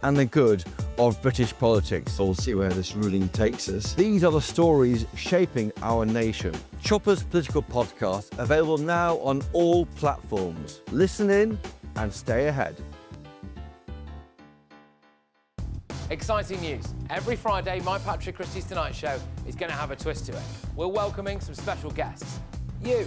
and the good of British politics. We'll see where this ruling takes us. These are the stories shaping our nation. Chopper's Political Podcast, available now on all platforms. Listen in and stay ahead. Exciting news. Every Friday, my Patrick Christie's Tonight Show is going to have a twist to it. We're welcoming some special guests. You.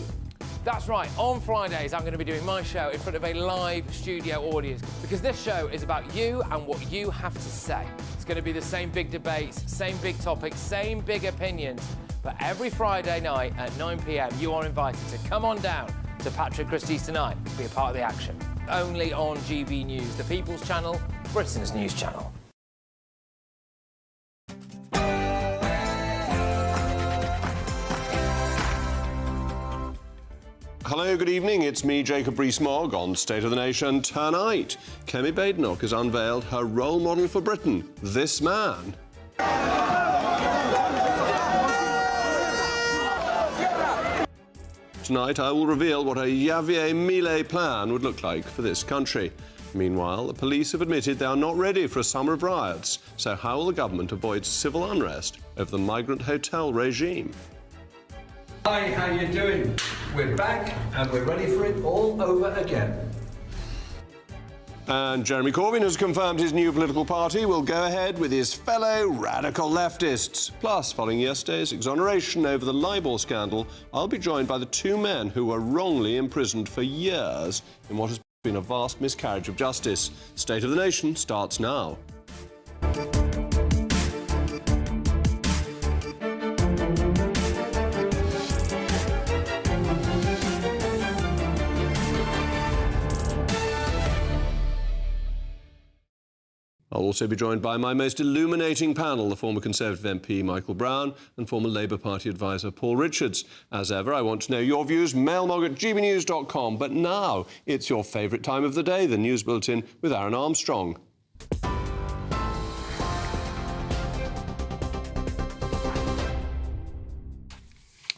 That's right, on Fridays I'm going to be doing my show in front of a live studio audience because this show is about you and what you have to say. It's going to be the same big debates, same big topics, same big opinions, but every Friday night at 9 p.m. you are invited to come on down to Patrick Christie's Tonight to be a part of the action. Only on GB News, the People's Channel, Britain's news channel. Hello, good evening. It's me, Jacob Rees-Mogg, on State of the Nation tonight. Kemi Badenoch has unveiled her role model for Britain, this man. Tonight, I will reveal what a Javier Milei plan would look like for this country. Meanwhile, the police have admitted they are not ready for a summer of riots. So how will the government avoid civil unrest over the migrant hotel regime? Hi, how you doing? We're back and we're ready for it all over again. And Jeremy Corbyn has confirmed his new political party will go ahead with his fellow radical leftists. Plus, following yesterday's exoneration over the Libor scandal, I'll be joined by the two men who were wrongly imprisoned for years in what has been a vast miscarriage of justice. State of the Nation starts now. I'll also be joined by my most illuminating panel, the former Conservative MP Michael Brown and former Labour Party advisor Paul Richards. As ever, I want to know your views, mailmog@gbnews.com. But now, it's your favourite time of the day, the News Bulletin with Aaron Armstrong.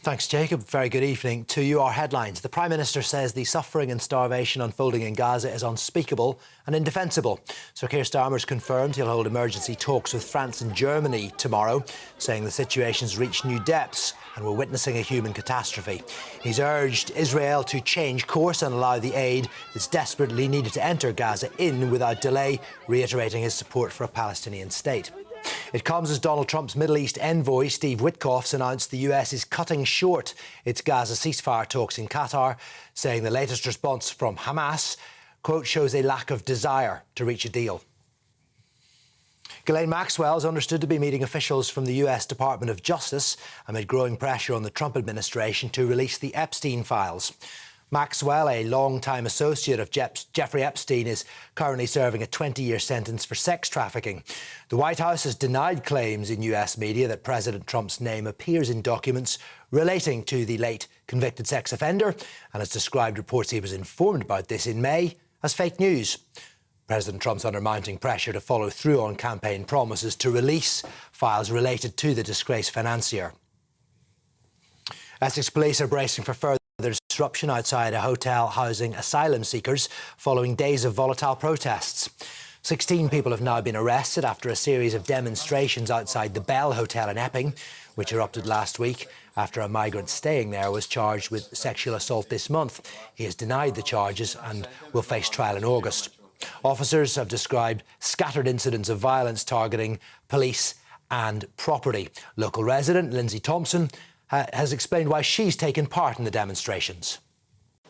Thanks, Jacob. Very good evening to you. Our headlines. The Prime Minister says the suffering and starvation unfolding in Gaza is unspeakable and indefensible. Sir Keir Starmer's confirmed he'll hold emergency talks with France and Germany tomorrow, saying the situation's reached new depths and we're witnessing a human catastrophe. He's urged Israel to change course and allow the aid that's desperately needed to enter Gaza in without delay, reiterating his support for a Palestinian state. It comes as Donald Trump's Middle East envoy, Steve Witkoff's, announced the US is cutting short its Gaza ceasefire talks in Qatar, saying the latest response from Hamas, quote, shows a lack of desire to reach a deal. Ghislaine Maxwell is understood to be meeting officials from the US Department of Justice amid growing pressure on the Trump administration to release the Epstein files. Maxwell, a long-time associate of Jeffrey Epstein, is currently serving a 20-year sentence for sex trafficking. The White House has denied claims in US media that President Trump's name appears in documents relating to the late convicted sex offender and has described reports he was informed about this in May as fake news. President Trump's under mounting pressure to follow through on campaign promises to release files related to the disgraced financier. Essex police are bracing for further disruption outside a hotel housing asylum seekers following days of volatile protests. 16 people have now been arrested after a series of demonstrations outside the Bell Hotel in Epping, which erupted last week after a migrant staying there was charged with sexual assault this month. He has denied the charges and will face trial in August. Officers have described scattered incidents of violence targeting police and property. Local resident Lindsay Thompson has explained why she's taken part in the demonstrations.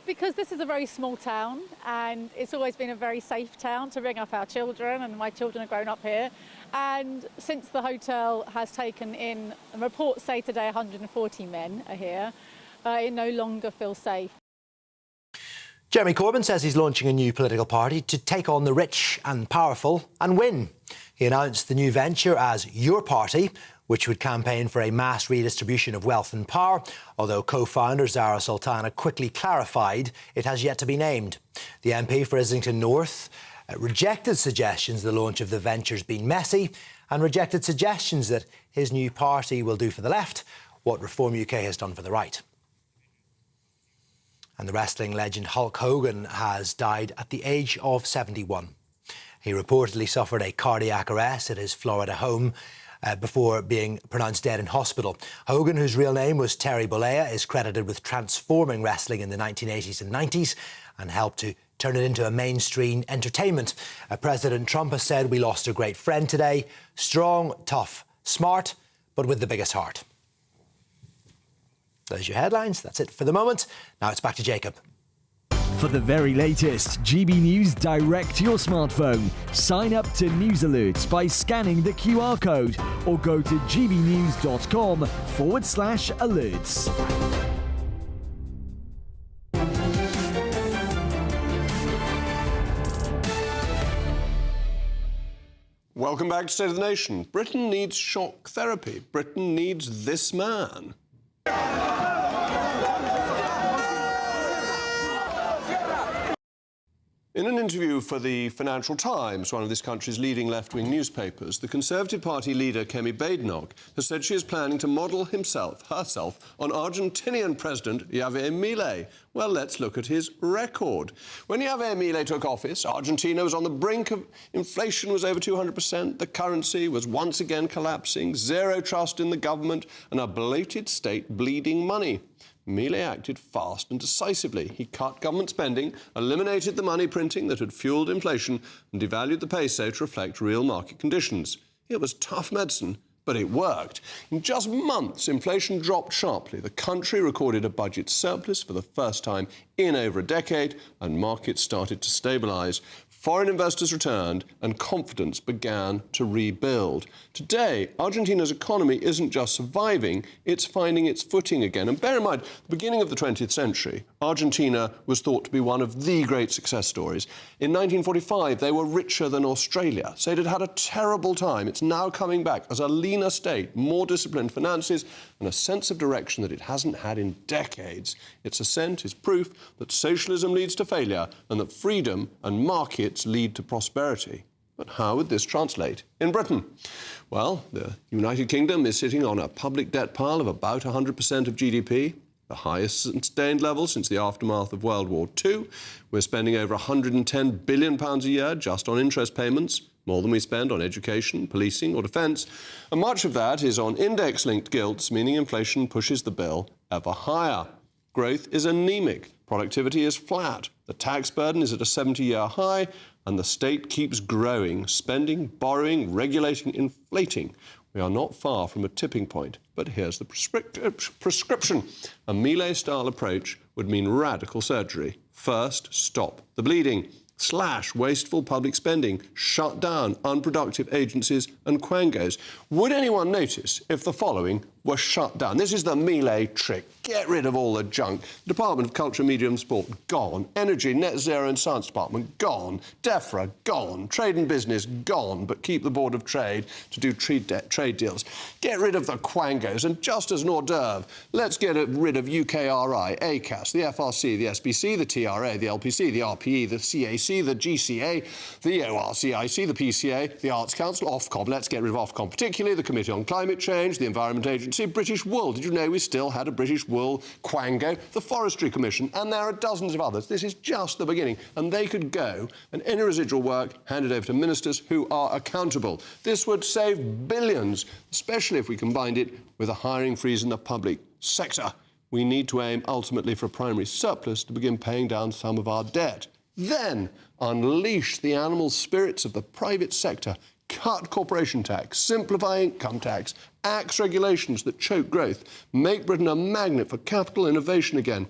Because this is a very small town and it's always been a very safe town to bring up our children, and my children have grown up here. And since the hotel has taken in, reports say today 140 men are here, it no longer feels safe. Jeremy Corbyn says he's launching a new political party to take on the rich and powerful and win. He announced the new venture as Your Party, which would campaign for a mass redistribution of wealth and power, although co-founder Zara Sultana quickly clarified it has yet to be named. The MP for Islington North rejected suggestions the launch of the venture's been messy and rejected suggestions that his new party will do for the left what Reform UK has done for the right. And the wrestling legend Hulk Hogan has died at the age of 71. He reportedly suffered a cardiac arrest at his Florida home before being pronounced dead in hospital. Hogan, whose real name was Terry Bollea, is credited with transforming wrestling in the 1980s and 90s and helped to turn it into a mainstream entertainment. President Trump has said, "We lost a great friend today. Strong, tough, smart, but with the biggest heart." Those are your headlines. That's it for the moment. Now it's back to Jacob. For the very latest GB News direct to your smartphone, sign up to News Alerts by scanning the QR code or go to gbnews.com/alerts. Welcome back to State of the Nation. Britain needs shock therapy. Britain needs this man. In an interview for the Financial Times, one of this country's leading left-wing newspapers, the Conservative Party leader, Kemi Badenoch, has said she is planning to model herself on Argentinian President Javier Milei. Well, let's look at his record. When Javier Milei took office, Argentina was on the brink of inflation was over 200%, the currency was once again collapsing, zero trust in the government, and a bloated state bleeding money. Milei acted fast and decisively. He cut government spending, eliminated the money printing that had fuelled inflation, and devalued the peso to reflect real market conditions. It was tough medicine, but it worked. In just months, inflation dropped sharply. The country recorded a budget surplus for the first time in over a decade, and markets started to stabilise. Foreign investors returned and confidence began to rebuild. Today, Argentina's economy isn't just surviving, it's finding its footing again. And bear in mind, the beginning of the 20th century, Argentina was thought to be one of the great success stories. In 1945, they were richer than Australia, so it had had a terrible time. It's now coming back as a leaner state, more disciplined finances, and a sense of direction that it hasn't had in decades. Its ascent is proof that socialism leads to failure and that freedom and markets lead to prosperity. But how would this translate in Britain? Well, the United Kingdom is sitting on a public debt pile of about 100% of GDP, the highest sustained level since the aftermath of World War II. We're spending over £110 billion a year just on interest payments, more than we spend on education, policing or defence. And much of that is on index-linked gilts, meaning inflation pushes the bill ever higher. Growth is anemic. Productivity is flat. The tax burden is at a 70-year high, and the state keeps growing, spending, borrowing, regulating, inflating. We are not far from a tipping point, but here's the prescription. A Milei-style approach would mean radical surgery. First, stop the bleeding. Slash wasteful public spending, shut down unproductive agencies and quangos. Would anyone notice if the following were shut down? This is the Milei trick. Get rid of all the junk. The Department of Culture, Media and Sport, gone. Energy, Net Zero and Science Department, gone. DEFRA, gone. Trade and Business, gone. But keep the Board of Trade to do trade deals. Get rid of the quangos. And just as an hors d'oeuvre, let's get rid of UKRI, ACAS, the FRC, the SBC, the TRA, the LPC, the RPE, the CAC, the GCA, the ORCIC, the PCA, the Arts Council, Ofcom. Let's get rid of Ofcom, particularly the Committee on Climate Change, the Environment Agency, British Wool. Did you know we still had a British Wool quango? The Forestry Commission, and there are dozens of others. This is just the beginning, and they could go, and any residual work handed over to ministers who are accountable. This would save billions, especially if we combined it with a hiring freeze in the public sector. We need to aim ultimately for a primary surplus to begin paying down some of our debt. Then unleash the animal spirits of the private sector, cut corporation tax, simplify income tax, axe regulations that choke growth, make Britain a magnet for capital innovation again,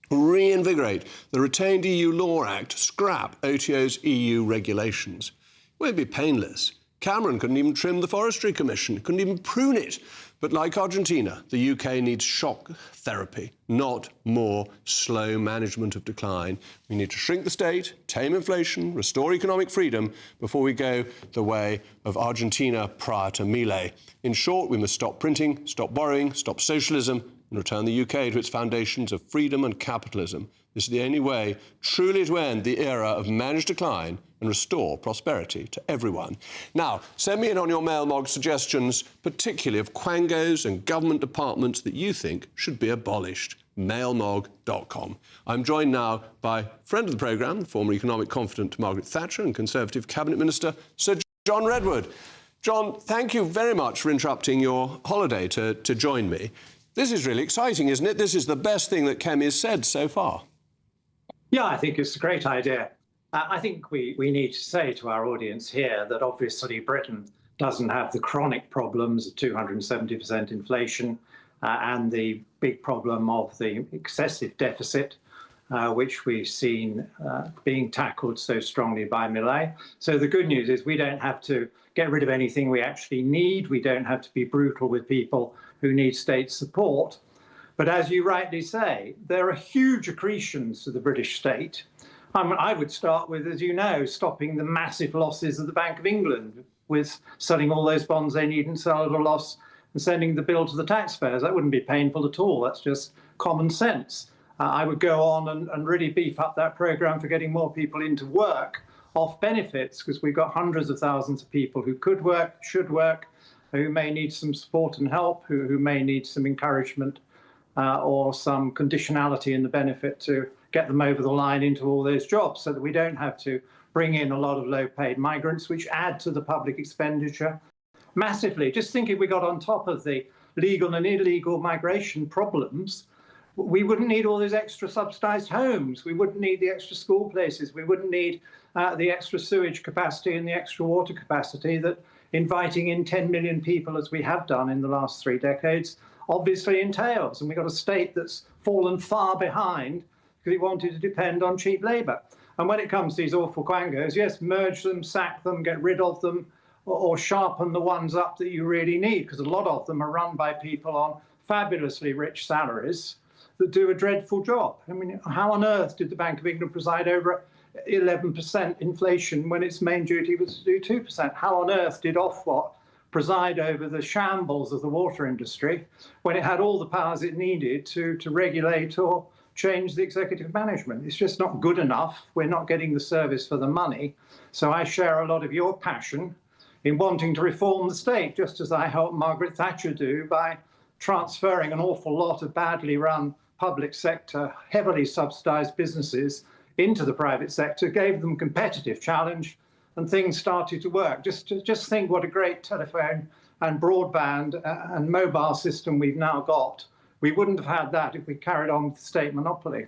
reinvigorate the retained EU Law Act, scrap OTO's EU regulations. It won't be painless. Cameron couldn't even trim the Forestry Commission, couldn't even prune it. But like Argentina, the UK needs shock therapy, not more slow management of decline. We need to shrink the state, tame inflation, restore economic freedom before we go the way of Argentina prior to Milei. In short, we must stop printing, stop borrowing, stop socialism, and return the UK to its foundations of freedom and capitalism. is the only way truly to end the era of managed decline and restore prosperity to everyone. Now, send me in on your mailmog suggestions, particularly of quangos and government departments that you think should be abolished. mailmog.com. I'm joined now by friend of the programme, former economic confidant to Margaret Thatcher and Conservative Cabinet Minister, Sir John Redwood. John, thank you very much for interrupting your holiday to join me. This is really exciting, isn't it? This is the best thing that Kemi has said so far. Yeah, I think it's a great idea. I think we need to say to our audience here that obviously Britain doesn't have the chronic problems of 270% inflation and the big problem of the excessive deficit, which we've seen being tackled so strongly by Millet. So the good news is we don't have to get rid of anything we actually need. We don't have to be brutal with people who need state support. But as you rightly say, there are huge accretions to the British state. I would start with, as you know, stopping the massive losses of the Bank of England with selling all those bonds they need and sell at a loss and sending the bill to the taxpayers. That wouldn't be painful at all. That's just common sense. I would go on and really beef up that programme for getting more people into work off benefits, because we've got hundreds of thousands of people who could work, should work, who may need some support and help, who may need some encouragement or some conditionality in the benefit to get them over the line into all those jobs, so that we don't have to bring in a lot of low-paid migrants, which add to the public expenditure massively. Just think, if we got on top of the legal and illegal migration problems, we wouldn't need all those extra subsidised homes. We wouldn't need the extra school places. We wouldn't need the extra sewage capacity and the extra water capacity that inviting in 10 million people, as we have done in the last 3 decades, obviously entails. And we've got a state that's fallen far behind because it wanted to depend on cheap labour. And when it comes to these awful quangos, yes, merge them, sack them, get rid of them, or sharpen the ones up that you really need, because a lot of them are run by people on fabulously rich salaries that do a dreadful job. I mean, how on earth did the Bank of England preside over 11% inflation when its main duty was to do 2%? How on earth did Ofwat preside over the shambles of the water industry when it had all the powers it needed to regulate or change the executive management? It's just not good enough. We're not getting the service for the money. So I share a lot of your passion in wanting to reform the state, just as I helped Margaret Thatcher do by transferring an awful lot of badly run public sector, heavily subsidised businesses into the private sector, gave them competitive challenge, and things started to work. Just think what a great telephone and broadband and mobile system we've now got. We wouldn't have had that if we carried on with the state monopoly.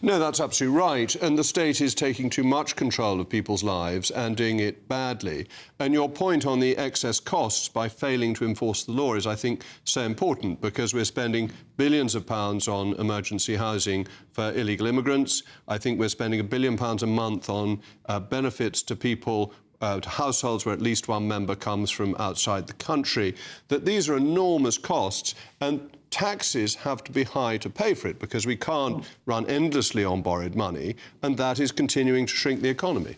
No, that's absolutely right. And the state is taking too much control of people's lives and doing it badly. And your point on the excess costs by failing to enforce the law is, I think, so important, because we're spending billions of pounds on emergency housing for illegal immigrants. I think we're spending £1 billion a month on benefits to people, to households where at least one member comes from outside the country. That these are enormous costs, and taxes have to be high to pay for it, because we can't run endlessly on borrowed money, and that is continuing to shrink the economy.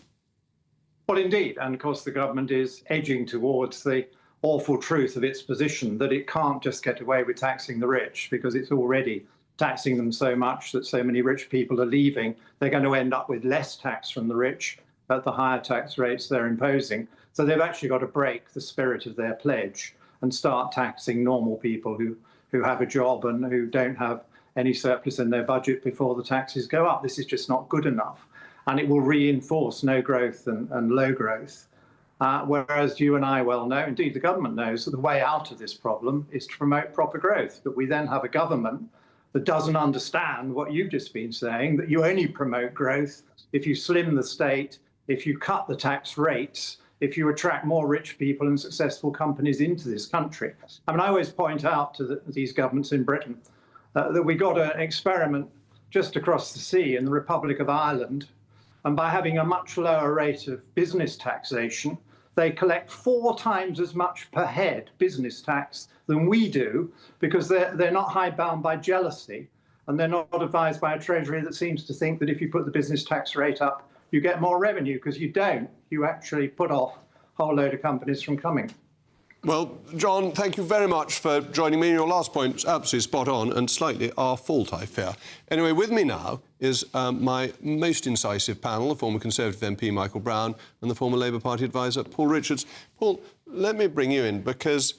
Well, indeed. And of course, the government is edging towards the awful truth of its position that it can't just get away with taxing the rich, because it's already taxing them so much that so many rich people are leaving. They're going to end up with less tax from the rich at the higher tax rates they're imposing. So they've actually got to break the spirit of their pledge and start taxing normal people who have a job and who don't have any surplus in their budget before the taxes go up. This is just not good enough. And it will reinforce no growth and low growth. Whereas you and I well know, indeed the government knows, that the way out of this problem is to promote proper growth. But we then have a government that doesn't understand what you've just been saying, that you only promote growth if you slim the state, if you cut the tax rates, if you attract more rich people and successful companies into this country. I mean, I always point out to these governments in Britain that we got an experiment just across the sea in the Republic of Ireland, and by having a much lower rate of business taxation, they collect 4 times as much per head business tax than we do, because they're not hidebound by jealousy, and they're not advised by a treasury that seems to think that if you put the business tax rate up, you get more revenue, because you don't. You actually put off a whole load of companies from coming. Well, John, thank you very much for joining me. Your last point's absolutely spot on and slightly our fault, I fear. Anyway, with me now is my most incisive panel, the former Conservative MP Michael Brown and the former Labour Party advisor Paul Richards. Paul, let me bring you in because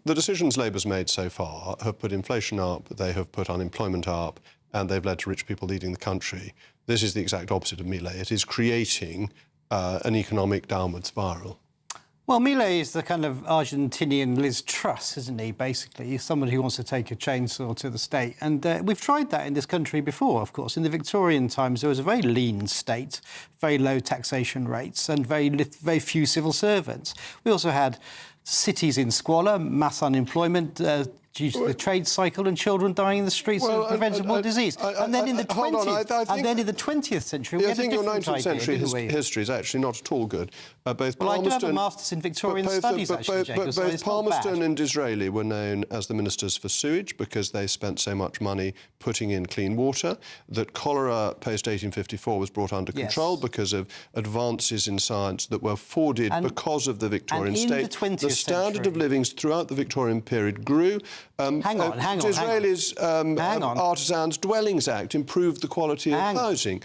the decisions Labour's made so far have put inflation up, they have put unemployment up, and they've led to rich people leading the country. This is the exact opposite of Millet. It is creating an economic downward spiral. Well, Millet is the kind of Argentinian Liz Truss, isn't he, basically? He's somebody who wants to take a chainsaw to the state. And we've tried that in this country before, of course. In the Victorian times, there was a very lean state, very low taxation rates and very few civil servants. We also had cities in squalor, mass unemployment due to the trade cycle and children dying in the streets of preventable disease. And then in the 20th century, we had a different idea, century history is actually not at all good. Both well, I do have a master's in Victorian studies, actually, Jacob, so both Palmerston and Disraeli were known as the ministers for sewage because they spent so much money putting in clean water, that cholera post-1854 was brought under control because of advances in science that were forwarded because of the Victorian state. The standard of living throughout the Victorian period grew. Hang on. Disraeli's Artisans' Dwellings Act improved the quality of housing.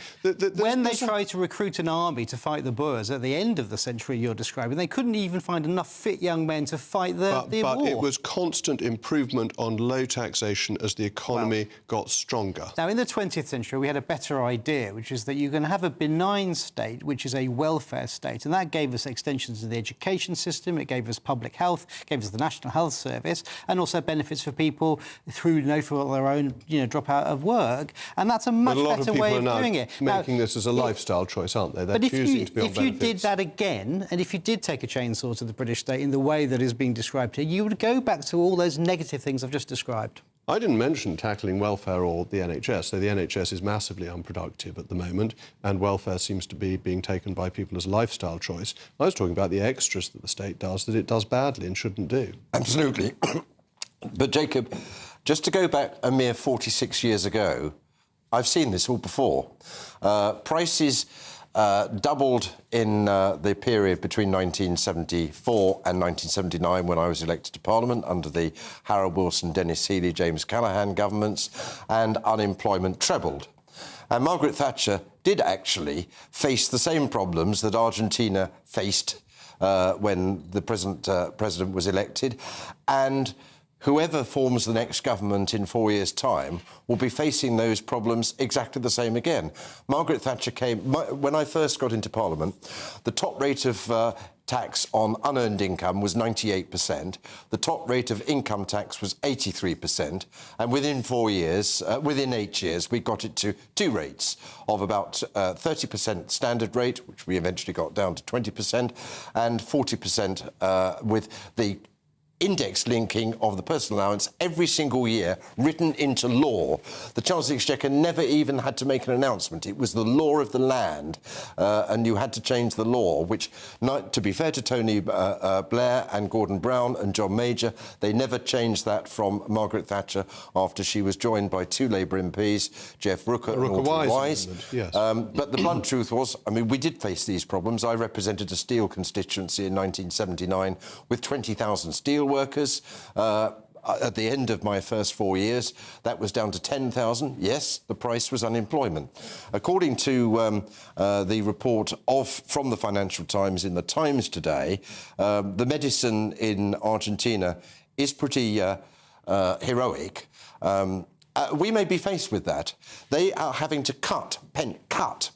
When they tried to recruit an army to fight the Boers at the end of the century you're describing, they couldn't even find enough fit young men to fight the war. But it was constant improvement on low taxation as the economy got stronger. Now, in the 20th century, we had a better idea, which is that you can have a benign state, which is a welfare state, and that gave us extensions to the education system, it gave us public health, gave us the National Health Service, and also benefits for people through for their own, drop out of work, and that's a much better way of doing it. Making this as a lifestyle choice, aren't they? They're choosing to be on benefits. If you did that again, and if you did take a chainsaw to the British state in the way that is being described here, you would go back to all those negative things I've just described. I didn't mention tackling welfare or the NHS, so the NHS is massively unproductive at the moment, and welfare seems to be being taken by people as a lifestyle choice. I was talking about the extras that the state does, that it does badly and shouldn't do. Absolutely. But, Jacob, just to go back a mere 46 years ago, I've seen this all before. Prices doubled in the period between 1974 and 1979 when I was elected to Parliament under the Harold Wilson, Dennis Healey, James Callaghan governments, and unemployment trebled. And Margaret Thatcher did actually face the same problems that Argentina faced when the present president was elected, and whoever forms the next government in 4 years' time will be facing those problems exactly the same again. Margaret Thatcher when I first got into Parliament, the top rate of tax on unearned income was 98%. The top rate of income tax was 83%. And within 8 years, we got it to two rates of about 30% standard rate, which we eventually got down to 20%, and 40% with the index linking of the personal allowance every single year written into law. The Chancellor of the Exchequer never even had to make an announcement. It was the law of the land, and you had to change the law, which, to be fair to Tony Blair and Gordon Brown and John Major, they never changed that from Margaret Thatcher after she was joined by two Labour MPs, Jeff Rooker and Alton Wise. Yes. But the blunt truth was, we did face these problems. I represented a steel constituency in 1979 with 20,000 steel workers. At the end of my first 4 years, that was down to 10,000. Yes, the price was unemployment. According to the report from the Financial Times in the Times today, the medicine in Argentina is pretty heroic. We may be faced with that. They are having to cut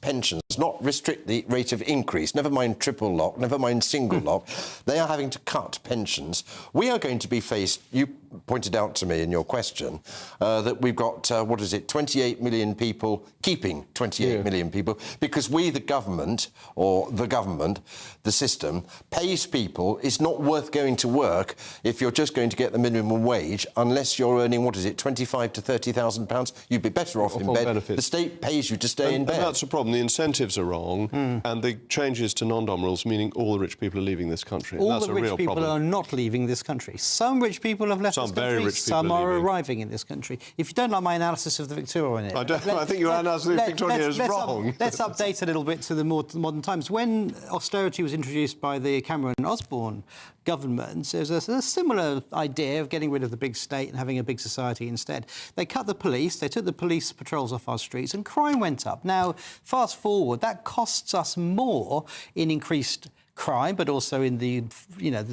pensions, not restrict the rate of increase, never mind triple lock, never mind single lock. They are having to cut pensions. We are going to be faced, you pointed out to me in your question, that we've got, 28 million people keeping 28 million people, because we, the government, the system, pays people. It's not worth going to work if you're just going to get the minimum wage unless you're earning, 25 to 30 £80,000, you'd be better off in bed. Benefits. The state pays you to stay in bed. And that's the problem. The incentives are wrong, and the changes to non-dom rules, meaning all the rich people are leaving this country. All that's the a rich real people problem. are not leaving this country. Some rich people have left this country. Very rich people some are leaving. arriving in this country. If you don't like my analysis of the Victorian era... I think your analysis of the Victorian era is wrong. Let's update a little bit to the more modern times. When austerity was introduced by the Cameron-Osborne government, there was a similar idea of getting rid of the big state and having a big society instead. They cut the police, they took the police patrols off our streets, and crime went up. Now, fast forward, that costs us more in increased crime, but also in the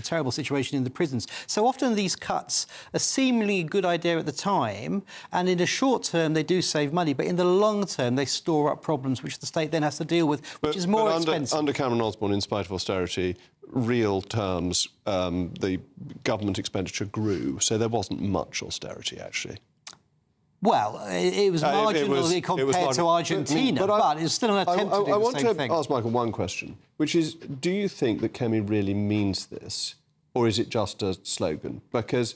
terrible situation in the prisons. So often these cuts are seemingly a good idea at the time, and in the short term they do save money, but in the long term they store up problems which the state then has to deal with, which is more expensive. Under Cameron-Osborne, in spite of austerity, real terms, the government expenditure grew, so there wasn't much austerity, actually. Well, it was marginally compared to Argentina, but it's still an attempt to do the same thing. I want to ask Michael one question, which is, do you think that Kemi really means this, or is it just a slogan? Because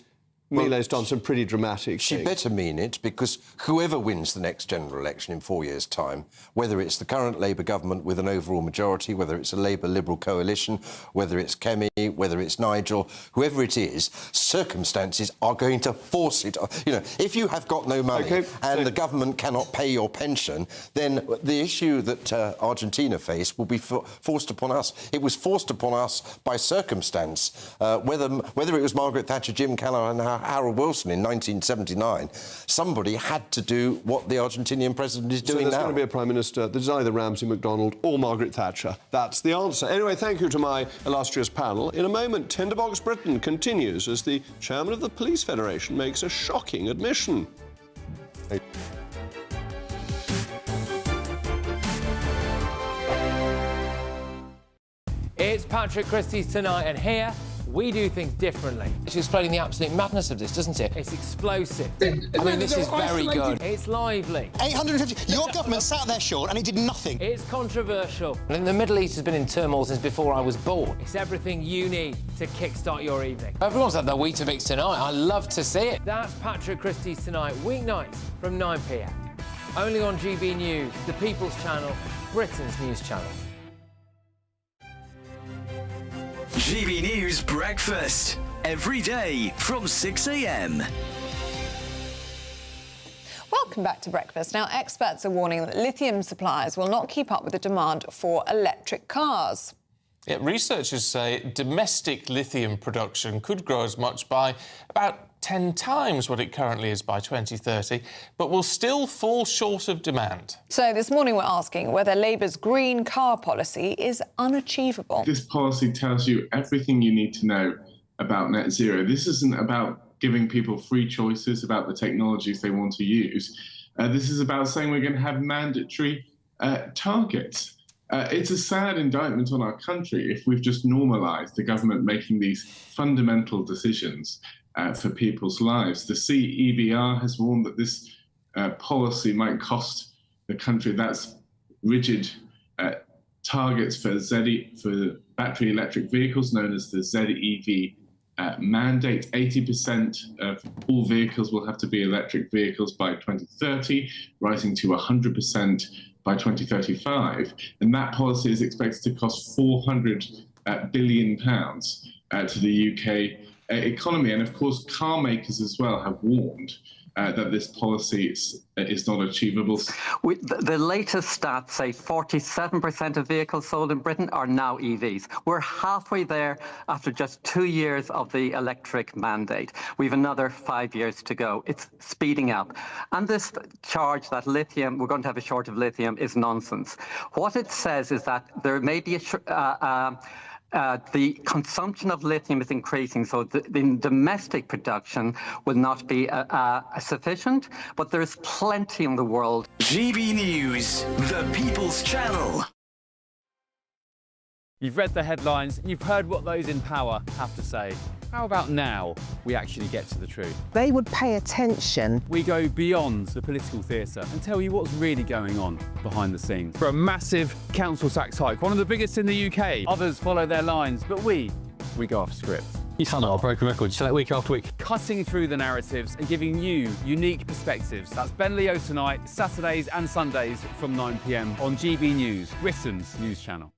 Milo's done some pretty dramatic things. She better mean it, because whoever wins the next general election in 4 years' time, whether it's the current Labour government with an overall majority, whether it's a Labour-Liberal coalition, whether it's Kemi, whether it's Nigel, whoever it is, circumstances are going to force it. You know, if you have got no money and the government cannot pay your pension, then the issue that Argentina faced will be forced upon us. It was forced upon us by circumstance. Whether it was Margaret Thatcher, Jim Callaghan and Harold Wilson in 1979, somebody had to do what the Argentinian president is doing now. So there's going to be a Prime Minister that is either Ramsay MacDonald or Margaret Thatcher. That's the answer. Anyway, thank you to my illustrious panel. In a moment, Tinderbox Britain continues as the chairman of the Police Federation makes a shocking admission. It's Patrick Christie's Tonight, and here we do things differently. It's explaining the absolute madness of this, doesn't it? It's explosive. I mean, this is very good. It's lively. 850. Your government sat there short and it did nothing. It's controversial. And the Middle East has been in turmoil since before I was born. It's everything you need to kickstart your evening. Everyone's had their Weetabix tonight. I love to see it. That's Patrick Christie's Tonight, weeknights from 9 p.m. Only on GB News, the People's Channel, Britain's news channel. GB News Breakfast, every day from 6 a.m. Welcome back to Breakfast. Now, experts are warning that lithium suppliers will not keep up with the demand for electric cars. Yeah, researchers say domestic lithium production could grow as much by about 10 times what it currently is by 2030, but will still fall short of demand. So this morning we're asking whether Labour's green car policy is unachievable. This policy tells you everything you need to know about net zero. This isn't about giving people free choices about the technologies they want to use. This is about saying we're going to have mandatory targets. It's a sad indictment on our country if we've just normalised the government making these fundamental decisions for people's lives. The CEBR has warned that this policy might cost the country that's rigid targets for battery electric vehicles, known as the ZEV mandate. 80% of all vehicles will have to be electric vehicles by 2030, rising to 100% by 2035. And that policy is expected to cost £400 billion to the UK economy. And of course, car makers as well have warned that this policy is not achievable. The latest stats say 47% of vehicles sold in Britain are now EVs. We're halfway there after just 2 years of the electric mandate. We've another 5 years to go. It's speeding up. And this charge that lithium, we're going to have a shortage of lithium, is nonsense. What it says is that there may be the consumption of lithium is increasing, so the domestic production will not be sufficient, but there's plenty in the world. GB News, the People's Channel. You've read the headlines, you've heard what those in power have to say. How about now we actually get to the truth? They would pay attention. We go beyond the political theatre and tell you what's really going on behind the scenes. For a massive council tax hike, one of the biggest in the UK. Others follow their lines, but we go off script. You sound like a broken record. You say that week after week. Cutting through the narratives and giving you unique perspectives. That's Ben Leo tonight, Saturdays and Sundays from 9 p.m. on GB News, Britain's news channel.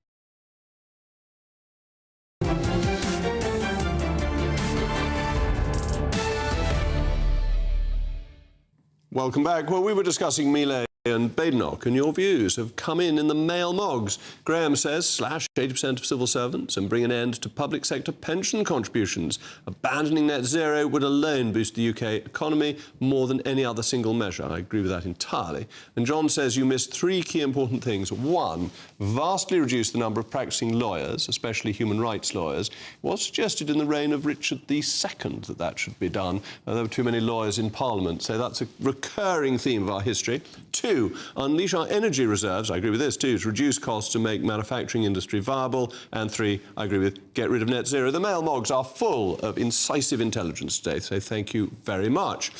Welcome back. Well, we were discussing Miele and Badenoch, and your views have come in the mail mogs. Graham says slash 80% of civil servants and bring an end to public sector pension contributions. Abandoning net zero would alone boost the UK economy more than any other single measure. I agree with that entirely. And John says you missed three key important things. One, vastly reduce the number of practicing lawyers, especially human rights lawyers. It was suggested in the reign of Richard II that should be done. There were too many lawyers in Parliament, so that's a recurring theme of our history. Two, unleash our energy reserves. I agree with this too, to reduce costs and make manufacturing industry viable. And three, I agree with get rid of net zero. The mail mogs are full of incisive intelligence today, so thank you very much.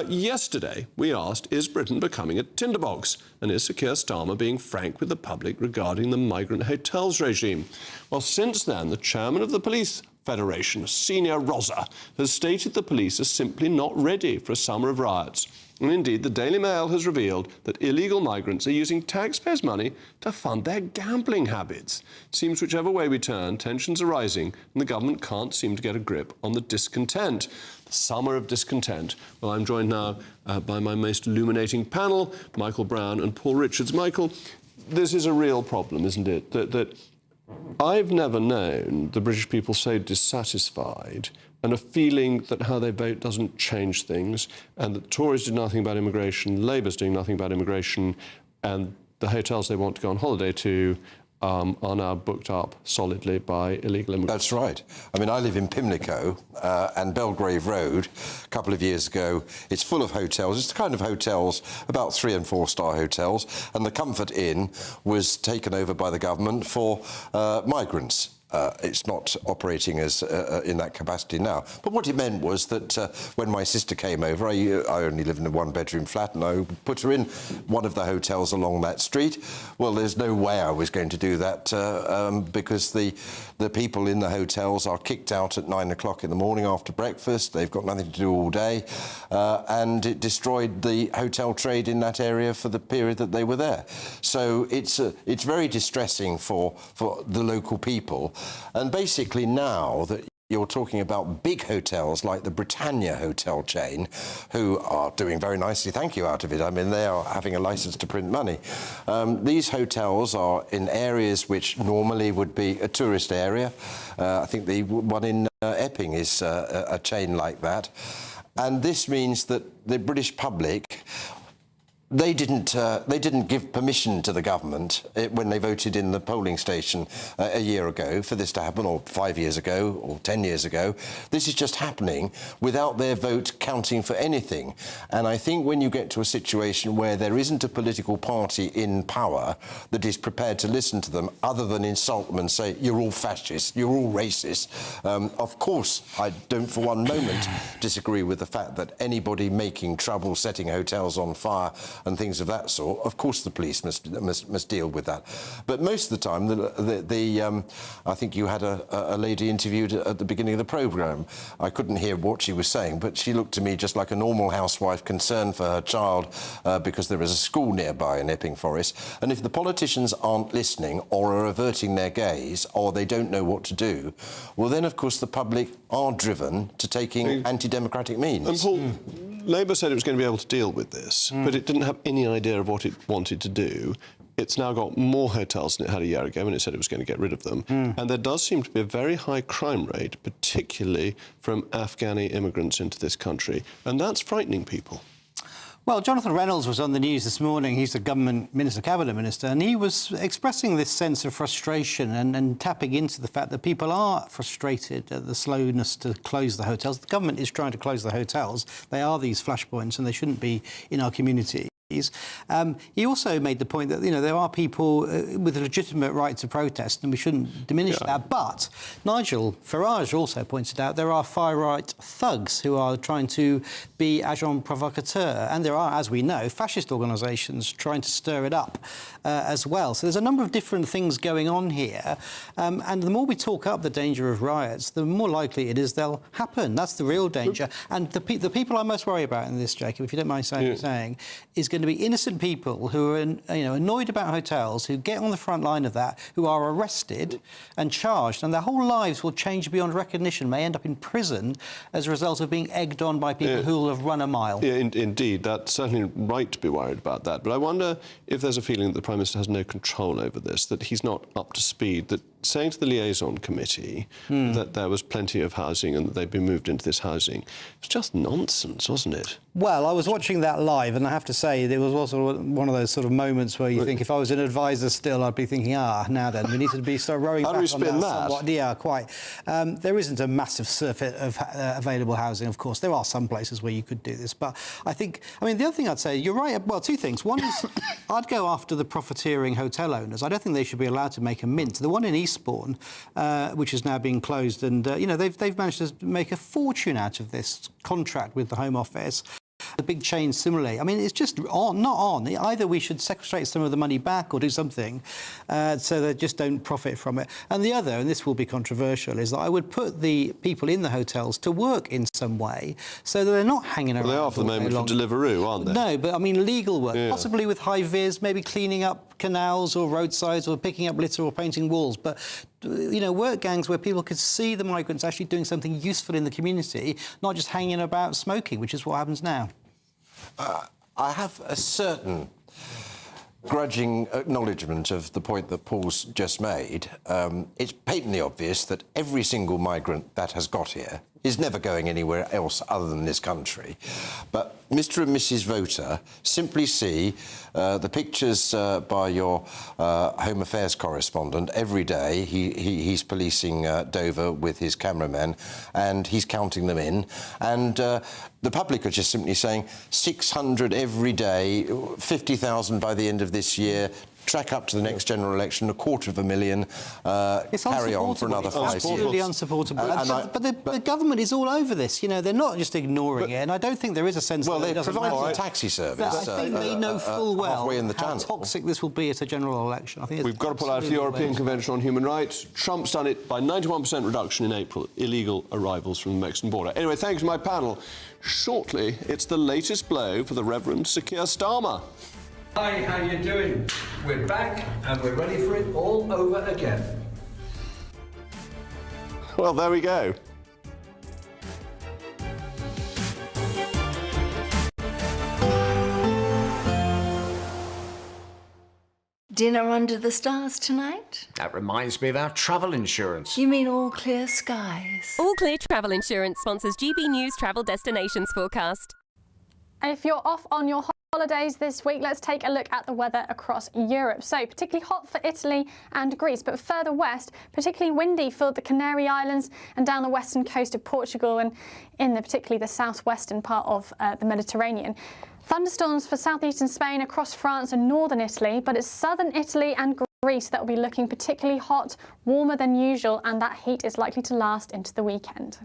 Yesterday, we asked, is Britain becoming a tinderbox? And is Sir Keir Starmer being frank with the public regarding the migrant hotels regime? Well, since then, the chairman of the Police Federation, Senior Rosa, has stated the police are simply not ready for a summer of riots. And indeed, the Daily Mail has revealed that illegal migrants are using taxpayers' money to fund their gambling habits. It seems whichever way we turn, tensions are rising, and the government can't seem to get a grip on the discontent. The summer of discontent. Well, I'm joined now by my most illuminating panel, Michael Brown and Paul Richards. Michael, this is a real problem, isn't it? That I've never known the British people so dissatisfied and a feeling that how they vote doesn't change things, and that Tories did nothing about immigration, Labour's doing nothing about immigration, and the hotels they want to go on holiday to are now booked up solidly by illegal immigrants. That's right. I mean, I live in Pimlico, and Belgrave Road, a couple of years ago, it's full of hotels. It's the kind of hotels, about 3- and 4-star hotels, and the Comfort Inn was taken over by the government for migrants. It's not operating as in that capacity now. But what it meant was that when my sister came over, I only live in a one-bedroom flat, and I put her in one of the hotels along that street. Well, there's no way I was going to do that because the people in the hotels are kicked out at 9 o'clock in the morning after breakfast. They've got nothing to do all day, and it destroyed the hotel trade in that area for the period that they were there. So it's very distressing for the local people. And basically now that you're talking about big hotels like the Britannia hotel chain, who are doing very nicely, thank you, out of it. I mean, they are having a licence to print money. These hotels are in areas which normally would be a tourist area. I think the one in Epping is a chain like that. And this means that the British public, they didn't give permission to the government when they voted in the polling station a year ago for this to happen, or 5 years ago, or 10 years ago. This is just happening without their vote counting for anything. And I think when you get to a situation where there isn't a political party in power that is prepared to listen to them, other than insult them and say, you're all fascists, you're all racist. Of course, I don't for one moment disagree with the fact that anybody making trouble, setting hotels on fire, and things of that sort, of course the police must deal with that. But most of the time, I think you had a lady interviewed at the beginning of the programme. I couldn't hear what she was saying, but she looked to me just like a normal housewife concerned for her child because there is a school nearby in Epping Forest. And if the politicians aren't listening or are averting their gaze or they don't know what to do, well then, of course, the public are driven to taking anti-democratic means. And Paul, Labour said it was going to be able to deal with this, but it didn't have any idea of what it wanted to do. It's now got more hotels than it had a year ago when it said it was going to get rid of them. And there does seem to be a very high crime rate, particularly from Afghani immigrants into this country. And that's frightening people. Well, Jonathan Reynolds was on the news this morning. He's the government minister, cabinet minister, and he was expressing this sense of frustration and tapping into the fact that people are frustrated at the slowness to close the hotels. The government is trying to close the hotels. They are these flashpoints, and they shouldn't be in our community. He also made the point that, there are people with a legitimate right to protest, and we shouldn't diminish that. But Nigel Farage also pointed out there are far-right thugs who are trying to be agent provocateur, and there are, as we know, fascist organisations trying to stir it up as well. So there's a number of different things going on here, and the more we talk up the danger of riots, the more likely it is they'll happen. That's the real danger. And the people I most worry about in this, Jacob, if you don't mind saying, is going to be innocent people who are, annoyed about hotels, who get on the front line of that, who are arrested and charged, and their whole lives will change beyond recognition, may end up in prison as a result of being egged on by people who will have run a mile. Yeah, indeed. That's certainly right to be worried about that. But I wonder if there's a feeling that the Prime Minister has no control over this, that he's not up to speed, that saying to the liaison committee that there was plenty of housing and that they'd been moved into this housing, it's just nonsense, wasn't it? Well, I was watching that live, and I have to say, there was also one of those sort of moments where you think, if I was an advisor still, I'd be thinking, now then, we need to be sort of rowing back on that somewhat. Yeah, quite. There isn't a massive surfeit of available housing, of course. There are some places where you could do this, but the other thing I'd say, you're right, well, two things. One is, I'd go after the profiteering hotel owners. I don't think they should be allowed to make a mint. The one in Eastbourne, which is now being closed, and, they've managed to make a fortune out of this contract with the Home Office. The big chain similarly. It's just not on. Either we should sequestrate some of the money back or do something so they just don't profit from it. And the other, and this will be controversial, is that I would put the people in the hotels to work in some way so that they're not hanging around. Well, they are for the moment for Deliveroo, aren't they? No, but legal work, possibly with high-vis, maybe cleaning up canals or roadsides or picking up litter or painting walls. But work gangs where people could see the migrants actually doing something useful in the community, not just hanging about smoking, which is what happens now. I have a certain grudging acknowledgement of the point that Paul's just made. It's patently obvious that every single migrant that has got here is never going anywhere else other than this country. But Mr. and Mrs. Voter simply see the pictures by your Home Affairs correspondent every day. He's policing Dover with his cameraman, and he's counting them in. And the public are just simply saying 600 every day, 50,000 by the end of this year, track up to the next general election, 250,000, carry on for another 5 years. It's absolutely unsupportable. But the government is all over this. They're not just ignoring it, and I don't think there is a sense that it doesn't matter. Well, they provide a taxi service. I think they know full well in the how toxic this will be at a general election. I think we've got to pull out of the European Convention on Human Rights. Trump's done it by 91% reduction in April, illegal arrivals from the Mexican border. Anyway, thanks to my panel. Shortly, it's the latest blow for the Reverend Sir Keir Starmer. Hi, how you doing? We're back and we're ready for it all over again. Well, there we go. Dinner under the stars tonight? That reminds me of our travel insurance. You mean All Clear Skies? All Clear Travel Insurance sponsors GBNews Travel Destinations Forecast. If you're off on your holidays this week, let's take a look at the weather across Europe. So particularly hot for Italy and Greece, but further west, particularly windy for the Canary Islands and down the western coast of Portugal and in particularly the southwestern part of the Mediterranean. Thunderstorms for southeastern Spain, across France and northern Italy, but it's southern Italy and Greece that will be looking particularly hot, warmer than usual, and that heat is likely to last into the weekend.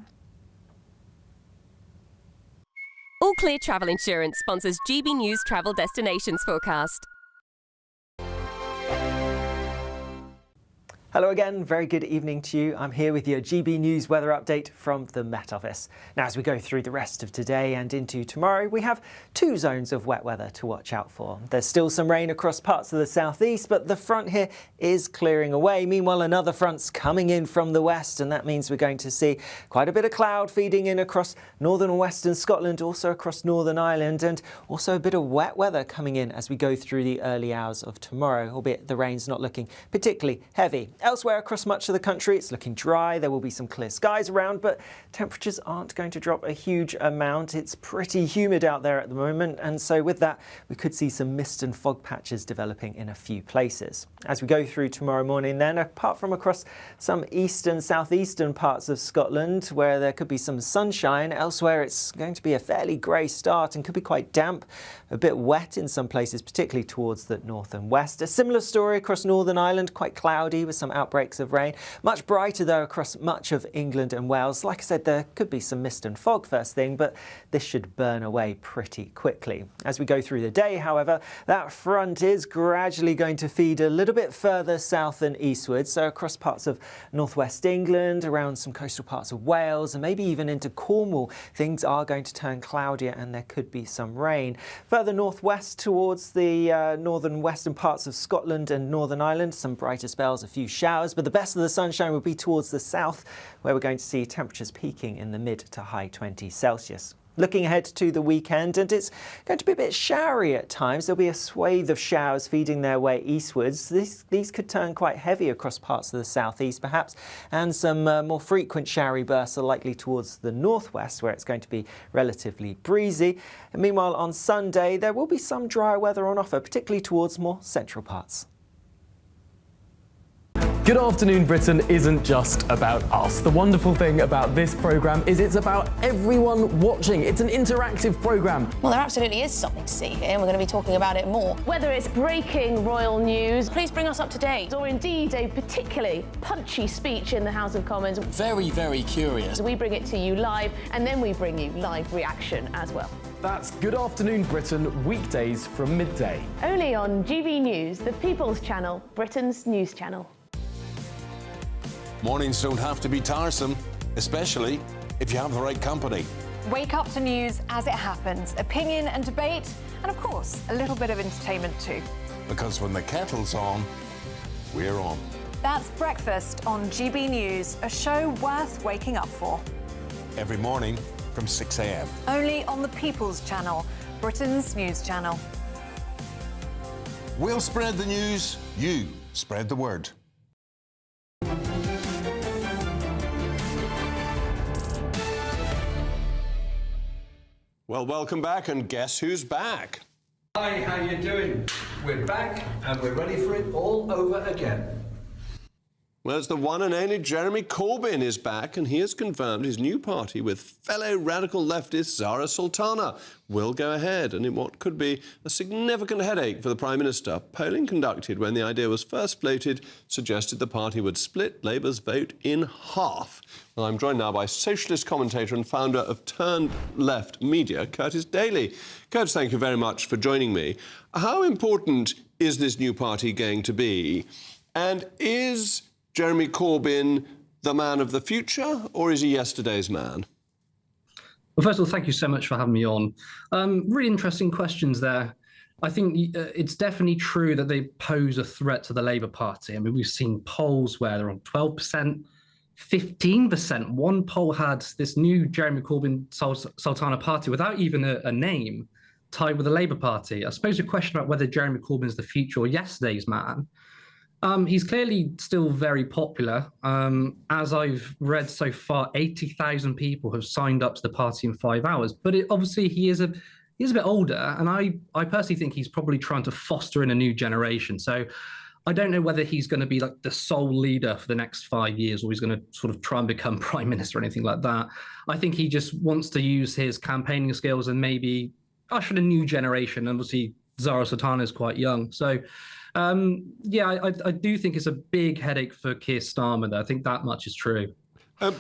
All Clear Travel Insurance sponsors GBNews Travel Destinations Forecast. Hello again, very good evening to you. I'm here with your GB News weather update from the Met Office. Now, as we go through the rest of today and into tomorrow, we have 2 zones of wet weather to watch out for. There's still some rain across parts of the southeast, but the front here is clearing away. Meanwhile, another front's coming in from the west, and that means we're going to see quite a bit of cloud feeding in across northern and western Scotland, also across Northern Ireland, and also a bit of wet weather coming in as we go through the early hours of tomorrow, albeit the rain's not looking particularly heavy. Elsewhere across much of the country, it's looking dry. There will be some clear skies around, but temperatures aren't going to drop a huge amount. It's pretty humid out there at the moment, and so with that, we could see some mist and fog patches developing in a few places. As we go through tomorrow morning then, apart from across some eastern, southeastern parts of Scotland, where there could be some sunshine, elsewhere it's going to be a fairly grey start and could be quite damp, a bit wet in some places, particularly towards the north and west. A similar story across Northern Ireland, quite cloudy with some outbreaks of rain. Much brighter though across much of England and Wales. Like I said, there could be some mist and fog first thing, but this should burn away pretty quickly. As we go through the day, however, that front is gradually going to feed a little bit further south and eastwards, so across parts of northwest England, around some coastal parts of Wales, and maybe even into Cornwall, things are going to turn cloudier and there could be some rain. Further northwest towards the northern western parts of Scotland and Northern Ireland, some brighter spells, a few showers, but the best of the sunshine will be towards the south, where we're going to see temperatures peaking in the mid to high 20s Celsius. Looking ahead to the weekend, and it's going to be a bit showery at times. There'll be a swathe of showers feeding their way eastwards. These could turn quite heavy across parts of the southeast perhaps, and some more frequent showery bursts are likely towards the northwest, where it's going to be relatively breezy. And meanwhile, on Sunday, there will be some drier weather on offer, particularly towards more central parts. Good Afternoon Britain isn't just about us. The wonderful thing about this programme is it's about everyone watching. It's an interactive programme. Well, there absolutely is something to see here, and we're going to be talking about it more. Whether it's breaking royal news, please bring us up to date, or indeed a particularly punchy speech in the House of Commons. Very, very curious. We bring it to you live, and then we bring you live reaction as well. That's Good Afternoon Britain, weekdays from midday. Only on GBNews, the People's Channel, Britain's news channel. Mornings don't have to be tiresome, especially if you have the right company. Wake up to news as it happens, opinion and debate, and of course, a little bit of entertainment too. Because when the kettle's on, we're on. That's Breakfast on GB News, a show worth waking up for. Every morning from 6 a.m. Only on the People's Channel, Britain's news channel. We'll spread the news, you spread the word. Well, welcome back, and guess who's back? Hi, how you doing? We're back and we're ready for it all over again. Well, it's the one and only Jeremy Corbyn is back, and he has confirmed his new party with fellow radical leftist Zara Sultana will go ahead, and in what could be a significant headache for the Prime Minister. Polling conducted when the idea was first floated suggested the party would split Labour's vote in half. Well, I'm joined now by socialist commentator and founder of Turned Left Media, Curtis Daly. Curtis, thank you very much for joining me. How important is this new party going to be? And is Jeremy Corbyn the man of the future, or is he yesterday's man? Well, first of all, thank you so much for having me on. Really interesting questions there. I think it's definitely true that they pose a threat to the Labour Party. I mean, we've seen polls where they're on 12%, 15%. One poll had this new Jeremy Corbyn Sultana party without even a name tied with the Labour Party. I suppose a question about whether Jeremy Corbyn is the future or yesterday's man. He's clearly still very popular. As I've read so far, 80,000 people have signed up to the party in 5 hours. But obviously he is a bit older, and I personally think he's probably trying to foster in a new generation. So I don't know whether he's going to be like the sole leader for the next 5 years, or he's going to sort of try and become prime minister or anything like that. I think he just wants to use his campaigning skills and maybe usher in a new generation. And obviously Zara Sultana is quite young. So yeah, I do think it's a big headache for Keir Starmer, though. I think that much is true.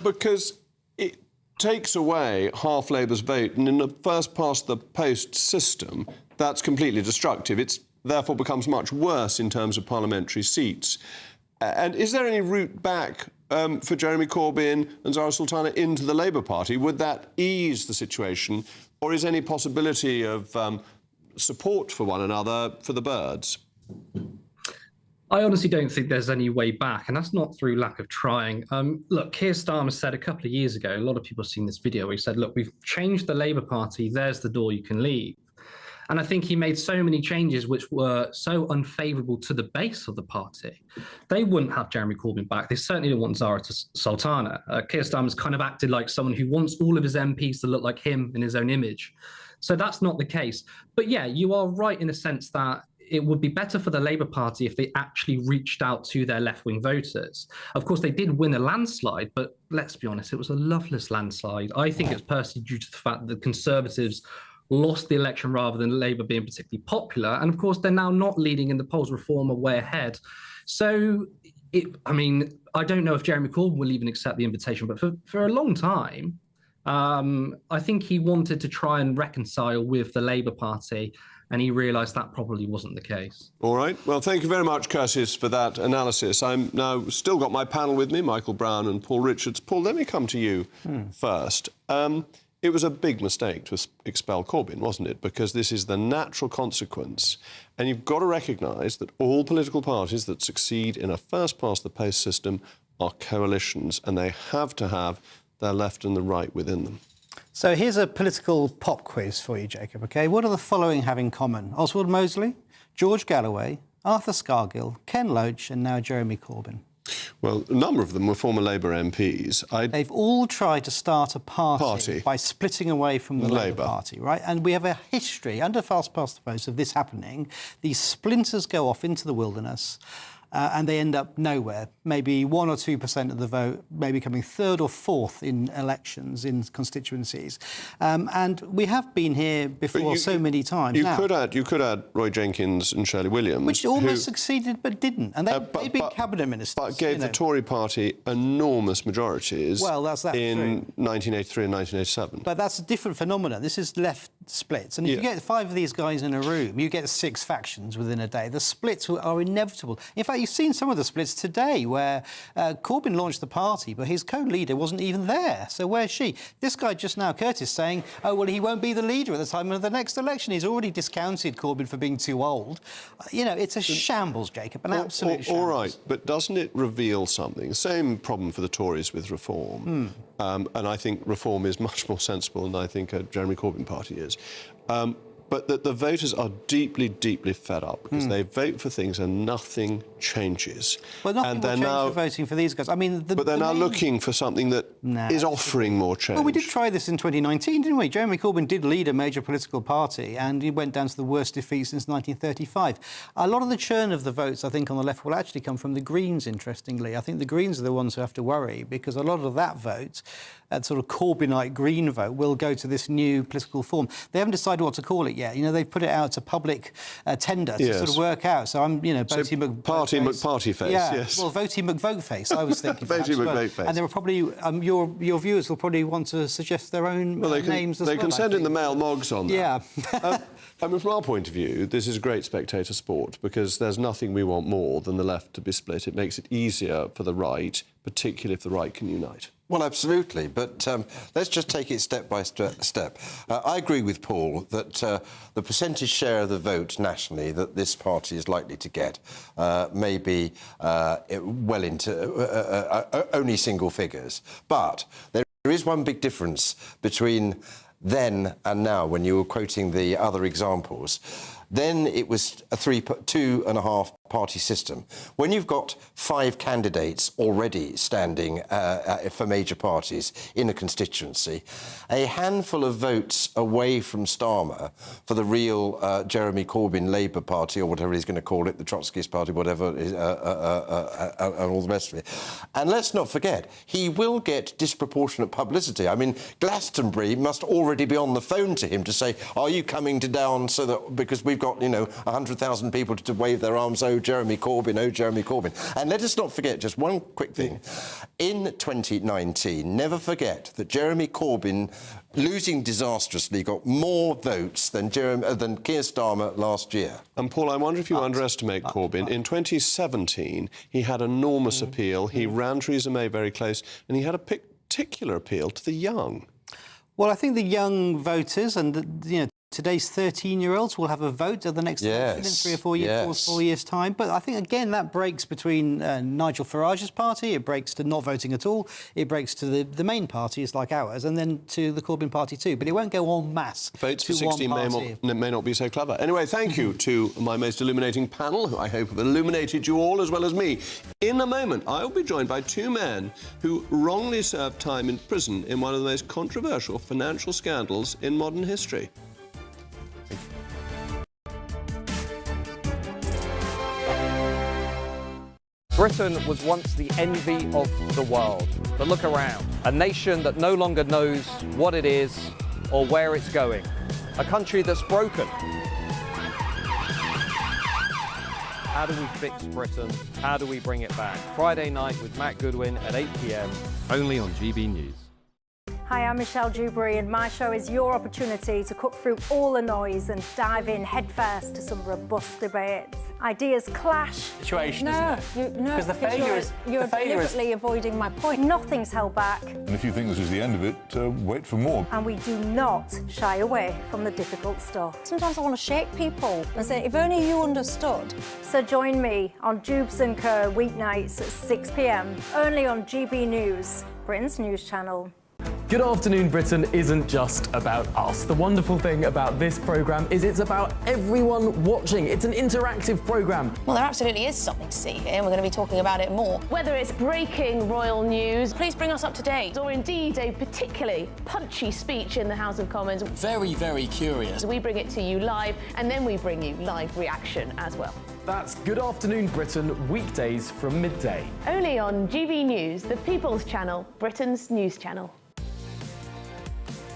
Because it takes away half Labour's vote, and in the first past the post system, that's completely destructive. It therefore becomes much worse in terms of parliamentary seats. And is there any route back for Jeremy Corbyn and Zara Sultana into the Labour Party? Would that ease the situation, or is any possibility of support for one another for the birds? I honestly don't think there's any way back, and that's not through lack of trying. Look, Keir Starmer said a couple of years ago, a lot of people have seen this video, where he said, look, we've changed the Labour Party, there's the door you can leave. And I think he made so many changes which were so unfavourable to the base of the party. They wouldn't have Jeremy Corbyn back. They certainly don't want Zara Sultana. Keir Starmer's kind of acted like someone who wants all of his MPs to look like him in his own image. So that's not the case. But yeah, you are right in a sense that it would be better for the Labour Party if they actually reached out to their left-wing voters. Of course, they did win a landslide, but let's be honest, it was a loveless landslide. I think it's personally due to the fact that the Conservatives lost the election rather than Labour being particularly popular. And of course, they're now not leading in the polls. Reform are way ahead. So, I mean, I don't know if Jeremy Corbyn will even accept the invitation, but for a long time, I think he wanted to try and reconcile with the Labour Party, and he realised that probably wasn't the case. All right. Well, thank you very much, Curtis, for that analysis. I'm now still got my panel with me, Michael Brown and Paul Richards. Paul, let me come to you first. It was a big mistake to expel Corbyn, wasn't it? Because this is the natural consequence. And you've got to recognise that all political parties that succeed in a first-past-the-post system are coalitions, and they have to have their left and the right within them. So here's a political pop quiz for you, Jacob, OK? What do the following have in common? Oswald Mosley, George Galloway, Arthur Scargill, Ken Loach and now Jeremy Corbyn. Well, a number of them were former Labour MPs. They've all tried to start a party by splitting away from the Labour Party, right? And we have a history, under fast past the post, of this happening. These splinters go off into the wilderness and they end up nowhere. Maybe 1 or 2% of the vote, maybe coming third or fourth in elections, in constituencies. And we have been here before so many times. You could add Roy Jenkins and Shirley Williams, which almost succeeded but didn't. And they've been cabinet ministers. But gave the Tory party enormous majorities in 1983 and 1987. But that's a different phenomenon. This is left splits. And if you get 5 of these guys in a room, you get 6 factions within a day. The splits are inevitable. In fact, you've seen some of the splits today where Corbyn launched the party, but his co-leader wasn't even there. So where's she? This guy just now, Curtis, saying, oh, well, he won't be the leader at the time of the next election. He's already discounted Corbyn for being too old. You know, it's a shambles, Jacob, an absolute shambles. All right, but doesn't it reveal something? Same problem for the Tories with reform. And I think reform is much more sensible than I think a Jeremy Corbyn party is. But that the voters are deeply, deeply fed up because they vote for things and nothing changes. Well, nothing will change for voting for these guys. I mean, but they're now looking for something that is offering more change. Well, we did try this in 2019, didn't we? Jeremy Corbyn did lead a major political party and he went down to the worst defeat since 1935. A lot of the churn of the votes, I think, on the left will actually come from the Greens, interestingly. I think the Greens are the ones who have to worry because a lot of that vote, that sort of Corbynite Green vote, will go to this new political form. They haven't decided what to call it yet. You know, they've put it out to public tender to sort of work out. So I'm, you know, Voting McParty face, yes. Well, Voting McVote face, I was thinking. Voting McVote face. And there will probably, your viewers will probably want to suggest their own names as well. They can send in the mail mogs on that. Yeah. I mean, from our point of view, this is great spectator sport because there's nothing we want more than the left to be split. It makes it easier for the right, particularly if the right can unite. Well, absolutely, but let's just take it step by step. I agree with Paul that the percentage share of the vote nationally that this party is likely to get may be well into only single figures. But there is one big difference between then and now when you were quoting the other examples. Then it was a 2.5 party system. When you've got 5 candidates already standing for major parties in a constituency, a handful of votes away from Starmer for the real Jeremy Corbyn Labour Party, or whatever he's going to call it, the Trotskyist Party, whatever, and all the rest of it. And let's not forget, he will get disproportionate publicity. I mean, Glastonbury must already be on the phone to him to say, are you coming down so that, because we've got, you know, 100,000 people to wave their arms, oh, Jeremy Corbyn, oh, Jeremy Corbyn. And let us not forget, just one quick thing. In 2019, never forget that Jeremy Corbyn, losing disastrously, got more votes than Keir Starmer last year. And, Paul, I wonder if you underestimate Corbyn. In 2017, he had enormous appeal. He ran Theresa May very close, and he had a particular appeal to the young. Well, I think the young voters and, you know, today's 13-year-olds will have a vote at the next election in 3 or 4 years, 4 years' time. But I think, again, that breaks between Nigel Farage's party, it breaks to not voting at all, it breaks to the main parties like ours, and then to the Corbyn party too. But it won't go en masse. Votes for 16 may not be so clever. Anyway, thank you to my most illuminating panel, who I hope have illuminated you all as well as me. In a moment, I will be joined by two men who wrongly served time in prison in one of the most controversial financial scandals in modern history. Britain was once the envy of the world. But look around. A nation that no longer knows what it is or where it's going. A country that's broken. How do we fix Britain? How do we bring it back? Friday night with Matt Goodwin at 8 p.m. only on GB News. Hi, I'm Michelle Dewberry, and my show is your opportunity to cut through all the noise and dive in headfirst to some robust debates. Ideas clash. Situation, isn't it? No, because the failure is you're deliberately avoiding my point. Nothing's held back, And if you think this is the end of it, wait for more. and we do not shy away from the difficult stuff. Sometimes I want to shake people and say, if only you understood. So join me on Jubes & Co weeknights at 6 p.m. only on GB News, Britain's news channel. Good Afternoon Britain isn't just about us. The wonderful thing about this programme is it's about everyone watching. It's an interactive programme. Well, there absolutely is something to see here, and we're going to be talking about it more. Whether it's breaking royal news, please bring us up to date, or indeed a particularly punchy speech in the House of Commons. Very, very curious. We bring it to you live, and then we bring you live reaction as well. That's Good Afternoon Britain, weekdays from midday. Only on GB News, the People's Channel, Britain's news channel.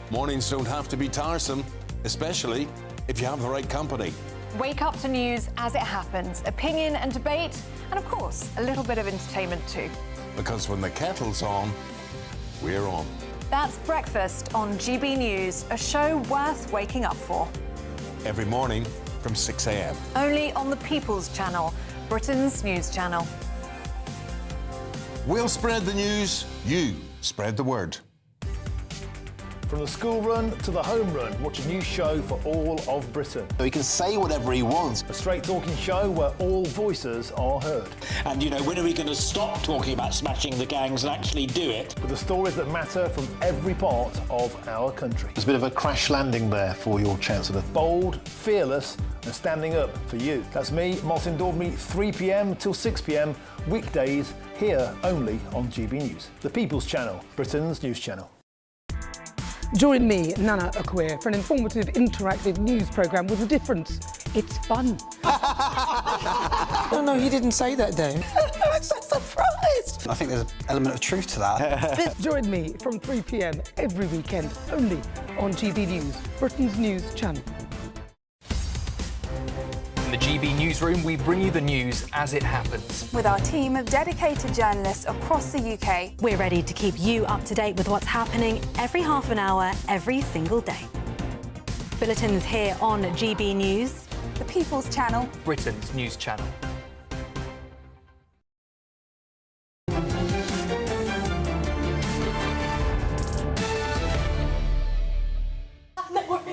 Mornings don't have to be tiresome, especially if you have the right company. Wake up to news as it happens, opinion and debate, and of course, a little bit of entertainment too. Because when the kettle's on, we're on. That's Breakfast on GB News, a show worth waking up for. Every morning from 6 a.m. Only on the People's Channel, Britain's news channel. We'll spread the news, you spread the word. From the school run to the home run, watch a new show for all of Britain. So he can say whatever he wants. A straight-talking show where all voices are heard. And, you know, when are we going to stop talking about smashing the gangs and actually do it? With the stories that matter from every part of our country. There's a bit of a crash landing there for your Chancellor. Bold, fearless and standing up for you. That's me, Martin Daubney, 3 p.m. till 6 p.m, weekdays, here only on GB News. The People's Channel, Britain's news channel. Join me, Nana Okoye, for an informative, interactive news programme with a difference. It's fun. No, he didn't say that, though. I'm so surprised. I think there's an element of truth to that. Join me from 3 p.m. every weekend, only on GB News, Britain's news channel. In the GB newsroom, we bring you the news as it happens. With our team of dedicated journalists across the UK, we're ready to keep you up to date with what's happening every half an hour, every single day. Bulletins here on GB News, the People's Channel, Britain's news channel.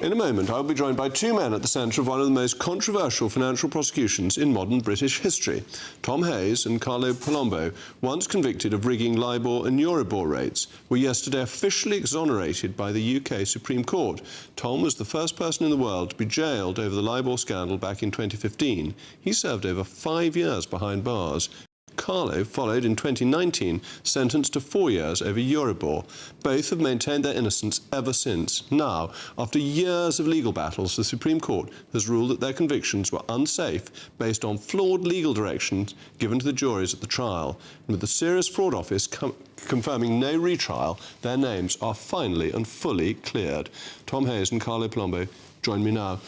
In a moment, I'll be joined by two men at the centre of one of the most controversial financial prosecutions in modern British history. Tom Hayes and Carlo Palombo, once convicted of rigging Libor and Euribor rates, were yesterday officially exonerated by the UK Supreme Court. Tom was the first person in the world to be jailed over the Libor scandal back in 2015. He served over 5 years behind bars. Carlo followed in 2019, sentenced to 4 years over Euribor. Both have maintained their innocence ever since. Now, after years of legal battles, the Supreme Court has ruled that their convictions were unsafe based on flawed legal directions given to the juries at the trial. And with the Serious Fraud Office confirming no retrial, their names are finally and fully cleared. Tom Hayes and Carlo Palombo join me now.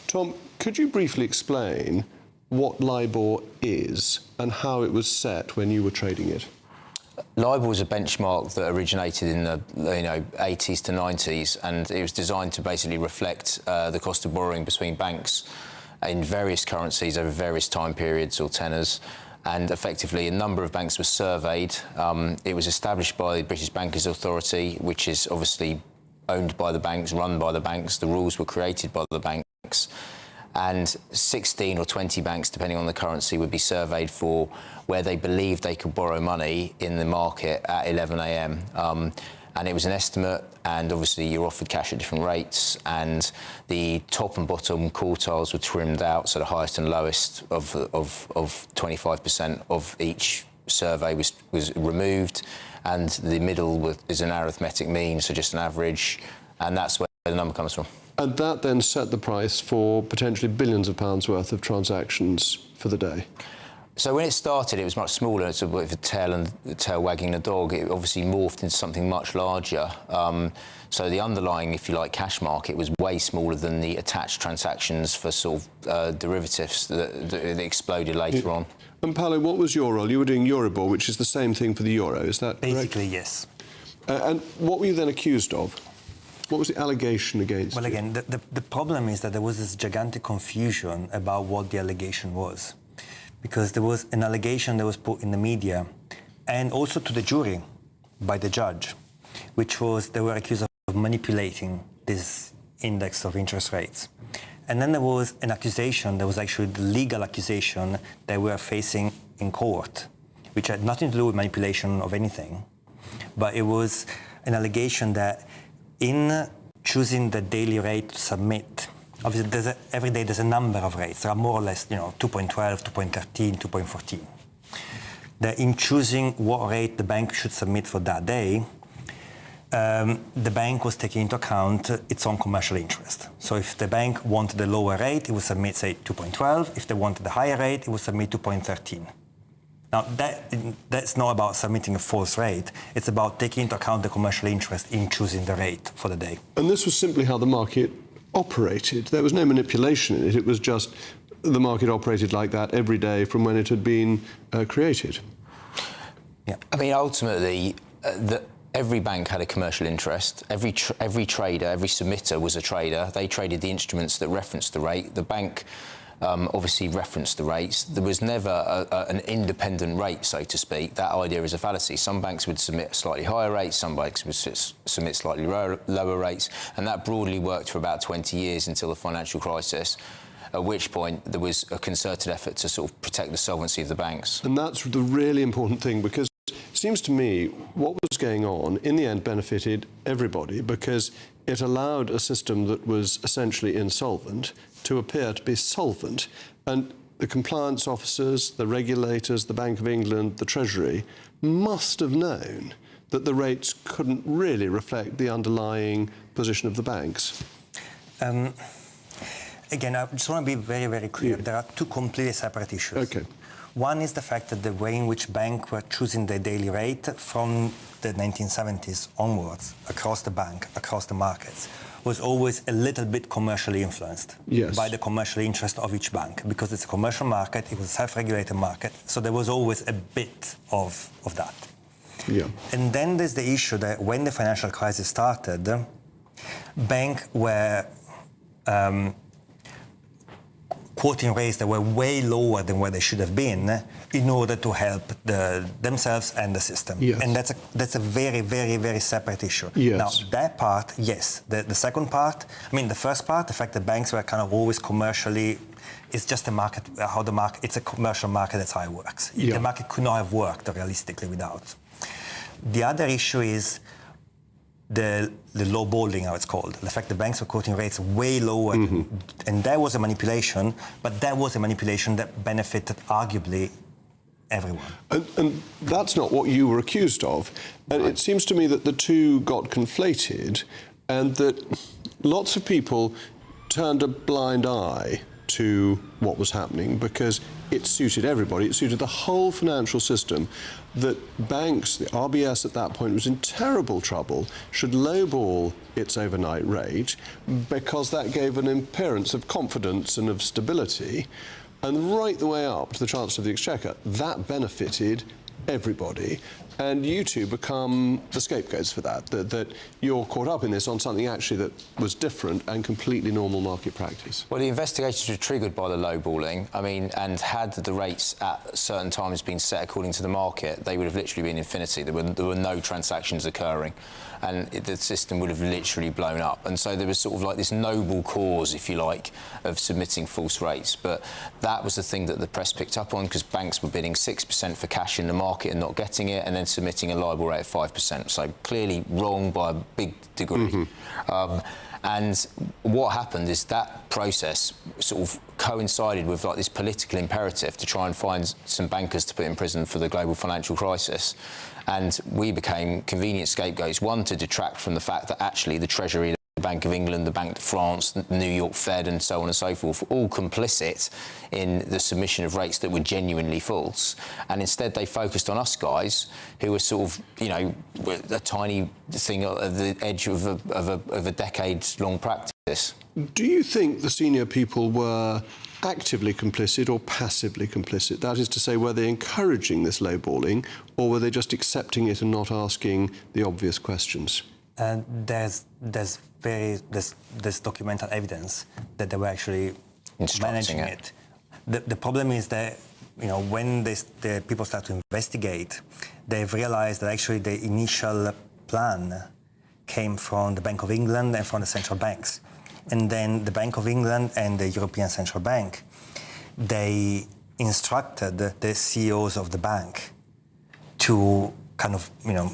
Tom, could you briefly explain what Libor is and how it was set when you were trading it? Libor was a benchmark that originated in the 80s to 90s, and it was designed to basically reflect the cost of borrowing between banks in various currencies over various time periods or tenors. And effectively, a number of banks were surveyed. It was established by the British Bankers Authority, which is obviously owned by the banks, run by the banks. The rules were created by the banks. And 16 or 20 banks, depending on the currency, would be surveyed for where they believed they could borrow money in the market at 11 a.m. And it was an estimate, and obviously you're offered cash at different rates, and the top and bottom quartiles were trimmed out, so the highest and lowest of 25% of each survey was removed, and the middle is an arithmetic mean, so just an average, and that's where the number comes from. And that then set the price for potentially billions of pounds worth of transactions for the day. So when it started, it was much smaller. It's a bit of a tail wagging the dog. It obviously morphed into something much larger. So the underlying, if you like, cash market was way smaller than the attached transactions for sort of derivatives that exploded later on. And Paolo, what was your role? You were doing Euribor, which is the same thing for the euro, is that basically correct? Yes. And what were you then accused of? What was the allegation against you? Well, again, the problem is that there was this gigantic confusion about what the allegation was. Because there was an allegation that was put in the media and also to the jury by the judge, which was they were accused of manipulating this index of interest rates. And then there was an accusation, there was actually the legal accusation they were facing in court, which had nothing to do with manipulation of anything, but it was an allegation that in choosing the daily rate to submit, obviously, every day there's a number of rates. There are more or less, 2.12, 2.13, 2.14. That in choosing what rate the bank should submit for that day, the bank was taking into account its own commercial interest. So if the bank wanted a lower rate, it would submit, say, 2.12. If they wanted a higher rate, it would submit 2.13. Now, that's not about submitting a false rate. It's about taking into account the commercial interest in choosing the rate for the day. And this was simply how the market operated. There was no manipulation in it. It was just the market operated like that every day from when it had been created. Yeah, I mean, ultimately, every bank had a commercial interest. Every trader, every submitter was a trader. They traded the instruments that referenced the rate. The bank obviously referenced the rates. There was never an independent rate, so to speak. That idea is a fallacy. Some banks would submit slightly higher rates, some banks would submit slightly lower rates, and that broadly worked for about 20 years until the financial crisis, at which point there was a concerted effort to sort of protect the solvency of the banks. And that's the really important thing, because it seems to me what was going on in the end benefited everybody, because it allowed a system that was essentially insolvent to appear to be solvent. And the compliance officers, the regulators, the Bank of England, the Treasury must have known that the rates couldn't really reflect the underlying position of the banks. Again, I just want to be very, very clear. Yeah. There are two completely separate issues. Okay. One is the fact that the way in which banks were choosing their daily rate from the 1970s onwards, across the bank, across the markets, was always a little bit commercially influenced by the commercial interest of each bank. Because it's a commercial market, it was a self-regulated market, so there was always a bit of that. Yeah. And then there's the issue that when the financial crisis started, banks were quoting rates that were way lower than where they should have been in order to help themselves and the system. Yes. And that's a very, very, very separate issue. Yes. Now, that part, yes. The second part, I mean, the first part, the fact that banks were kind of always commercially, it's just a market, it's a commercial market, that's how it works. Yeah. The market could not have worked realistically without. The other issue is the lowballing, how it's called. The fact that banks were quoting rates way lower, and that was a manipulation, but that was a manipulation that benefited arguably everyone. And that's not what you were accused of. And it seems to me that the two got conflated, and that lots of people turned a blind eye to what was happening because it suited everybody. It suited the whole financial system. That banks, the RBS at that point, was in terrible trouble, should lowball its overnight rate because that gave an appearance of confidence and of stability. And right the way up to the Chancellor of the Exchequer, that benefited everybody. and you two become the scapegoats for that, that you're caught up in this on something actually that was different and completely normal market practice. Well, the investigations were triggered by the lowballing. I mean, and had the rates at certain times been set according to the market, they would have literally been infinity. There were no transactions occurring, and the system would have literally blown up. And so there was sort of like this noble cause, if you like, of submitting false rates. But that was the thing that the press picked up on, because banks were bidding 6% for cash in the market and not getting it, and then submitting a LIBOR rate of 5%. So clearly wrong by a big degree. And what happened is that process sort of coincided with like this political imperative to try and find some bankers to put in prison for the global financial crisis. And we became convenient scapegoats, one, to detract from the fact that actually the Treasury, the Bank of England, the Bank of France, the New York Fed and so on and so forth, were all complicit in the submission of rates that were genuinely false. And instead they focused on us guys who were sort of, you know, a tiny thing at the edge of a decades-long practice. Do you think the senior people were actively complicit or passively complicit? That is to say, were they encouraging this lowballing, or were they just accepting it and not asking the obvious questions? And there's documental evidence that they were actually managing it. The problem is that, you know, when the people start to investigate, they've realised that actually the initial plan came from the Bank of England and from the central banks. And then the Bank of England and the European Central Bank, they instructed the CEOs of the bank to kind of, you know...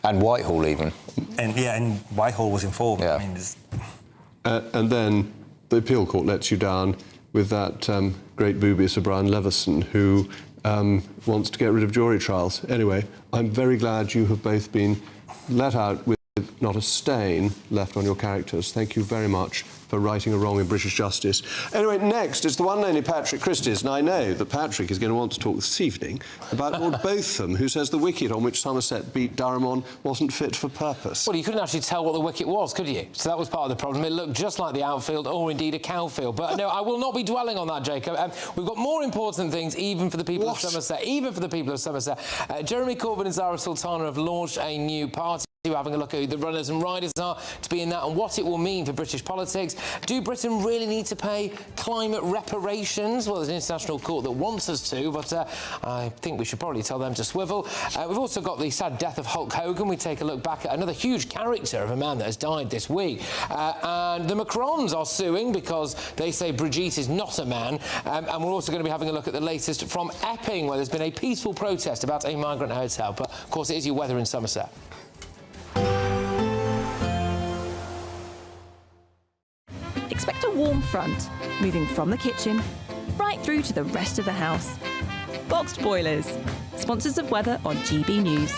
And Whitehall even. And yeah, and Whitehall was involved. Yeah. I mean, and then the appeal court lets you down with that great booby, Sir Brian Leveson, who wants to get rid of jury trials. Anyway, I'm very glad you have both been let out with not a stain left on your characters. Thank you very much for righting a wrong in British justice. Anyway, next is the one and only Patrick Christys, and I know that Patrick is going to want to talk this evening about Lord Botham, who says the wicket on which Somerset beat Durham on wasn't fit for purpose. Well, you couldn't actually tell what the wicket was, could you? So that was part of the problem. It looked just like the outfield, or indeed a cowfield. But no, I will not be dwelling on that, Jacob. We've got more important things, even for the people of Somerset. Even for the people of Somerset. Jeremy Corbyn and Zara Sultana have launched a new party. We're having a look at who the runners and riders are to be in that and what it will mean for British politics. Do Britain really need to pay climate reparations? Well, there's an international court that wants us to, but I think we should probably tell them to swivel. We've also got the sad death of Hulk Hogan. We take a look back at another huge character of a man that has died this week. And the Macrons are suing because they say Brigitte is not a man. And we're also going to be having a look at the latest from Epping, where there's been a peaceful protest about a migrant hotel. But, of course, it is your weather in Somerset. Expect a warm front, moving from the kitchen right through to the rest of the house. Boxed Boilers, sponsors of weather on GB News.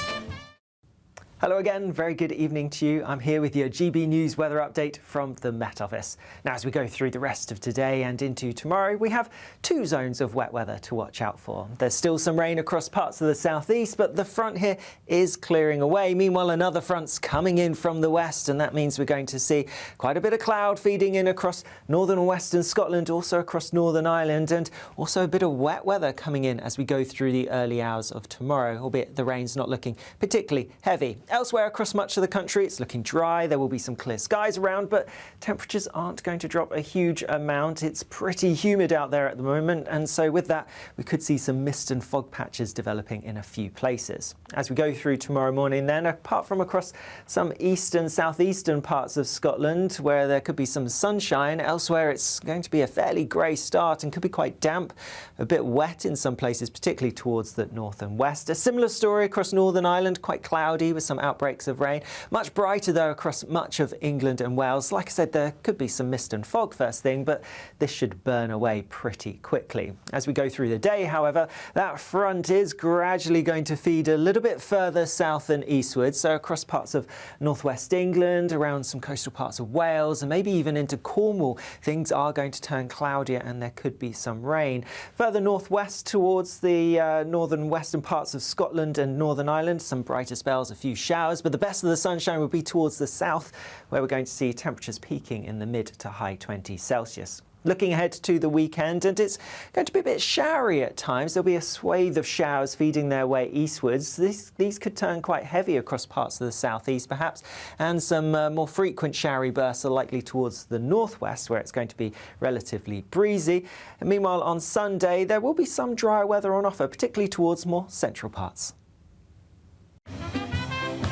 Hello again, very good evening to you. I'm here with your GB News weather update from the Met Office. Now, as we go through the rest of today and into tomorrow, we have two zones of wet weather to watch out for. There's still some rain across parts of the southeast, but the front here is clearing away. Meanwhile, another front's coming in from the west, and that means we're going to see quite a bit of cloud feeding in across northern and western Scotland, also across Northern Ireland, and also a bit of wet weather coming in as we go through the early hours of tomorrow, albeit the rain's not looking particularly heavy. Elsewhere across much of the country, it's looking dry. There will be some clear skies around, but temperatures aren't going to drop a huge amount. It's pretty humid out there at the moment, and so with that, we could see some mist and fog patches developing in a few places. As we go through tomorrow morning then, apart from across some eastern, southeastern parts of Scotland, where there could be some sunshine, elsewhere it's going to be a fairly grey start and could be quite damp, a bit wet in some places, particularly towards the north and west. A similar story across Northern Ireland, quite cloudy with some outbreaks of rain. Much brighter though across much of England and Wales. Like I said, there could be some mist and fog first thing, but this should burn away pretty quickly. As we go through the day, however, that front is gradually going to feed a little bit further south and eastward, so across parts of northwest England, around some coastal parts of Wales, and maybe even into Cornwall, things are going to turn cloudier and there could be some rain. Further northwest towards the northern western parts of Scotland and Northern Ireland, some brighter spells, a few showers, but the best of the sunshine will be towards the south, where we're going to see temperatures peaking in the mid to high 20s Celsius. Looking ahead to the weekend, and it's going to be a bit showery at times. There'll be a swathe of showers feeding their way eastwards. These could turn quite heavy across parts of the southeast, perhaps, and some more frequent showery bursts are likely towards the northwest, where it's going to be relatively breezy. And meanwhile, on Sunday, there will be some drier weather on offer, particularly towards more central parts.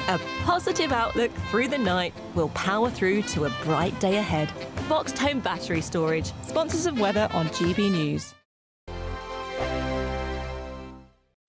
A positive outlook through the night will power through to a bright day ahead. Boxed Home Battery Storage, sponsors of weather on GB News.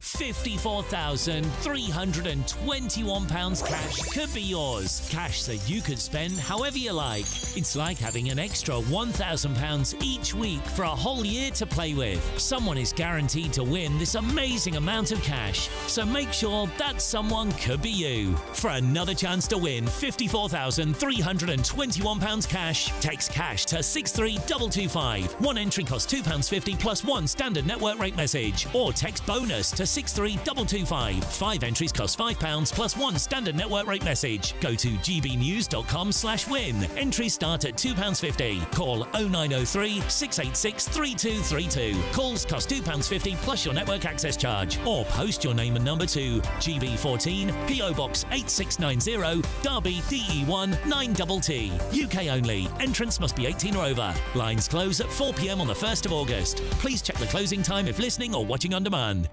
£54,321 cash could be yours. Cash that you could spend however you like. It's like having an extra £1,000 each week for a whole year to play with. Someone is guaranteed to win this amazing amount of cash. So make sure that someone could be you. For another chance to win £54,321 cash, text cash to 63225. One entry costs £2.50 plus one standard network rate message. Or text bonus to 63225. 5 entries cost £5 plus one standard network rate message. Go to gbnews.com/win. Entries start at £2.50. Call 0903 686 3232. Calls cost £2.50 plus your network access charge. Or post your name and number to GB14 PO Box 8690 Derby DE1 9TT. UK only. Entrance must be 18 or over. Lines close at 4 p.m. on the 1st of August. Please check the closing time if listening or watching on demand.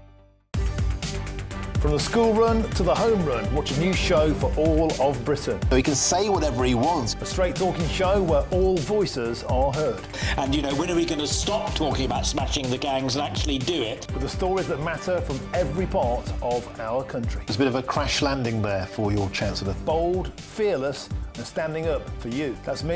From the school run to the home run, watch a new show for all of Britain. So he can say whatever he wants. A straight talking show where all voices are heard. And, you know, when are we going to stop talking about smashing the gangs and actually do it? With the stories that matter from every part of our country. There's a bit of a crash landing there for your Chancellor. Bold, fearless and standing up for you. That's me.